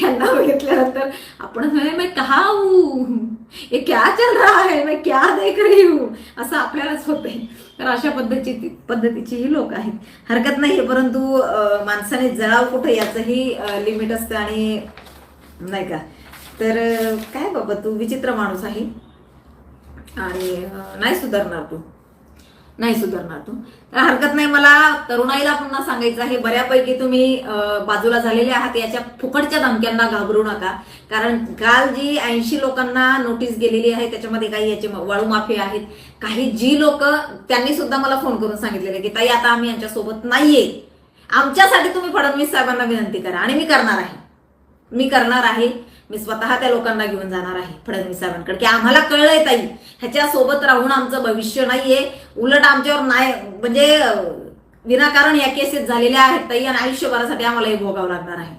यांना बघितल्यानंतर आपण मैं कहा हूँ, ये क्या चल रहा है, मैं क्या देख रही हूँ, असं आपल्यालाच होतंय. तर अशा पद्धतीची ही लोक आहेत. हरकत नाहीये, परंतु माणसाने जळाव कुठे याचंही लिमिट असतं. आणि नाही का, तर काय बाबा तू विचित्र माणूस आहे आणि नाही सुधारणार तू. तर हरकत नाही. मला तरुणाईला पुन्हा सांगायचं आहे, बऱ्यापैकी तुम्ही बाजूला झालेले आहात. याच्या फुकटच्या धमक्यांना घाबरू नका. कारण काल जी 80 लोकांना नोटीस गेलेली आहे त्याच्यामध्ये काही याचे वाळू माफी आहेत. काही जी लोक त्यांनी सुद्धा मला फोन करून सांगितलेले की ताई आता आम्ही यांच्यासोबत नाहीये, आमच्यासाठी तुम्ही फडणवीस साहेबांना विनंती करा. आणि मी करणार आहे. मी स्वतः त्या लोकांना घेऊन जाणार आहे फडणवीस साहेबांकडे की आम्हाला कळलंय ताई, ह्याच्या सोबत राहून आमचं भविष्य नाहीये. उलट आमच्यावर नाही म्हणजे विनाकारण या केसेस झालेल्या आहेत ताई, आणि आयुष्यभरासाठी आम्हाला हे भोगावं लागणार आहे.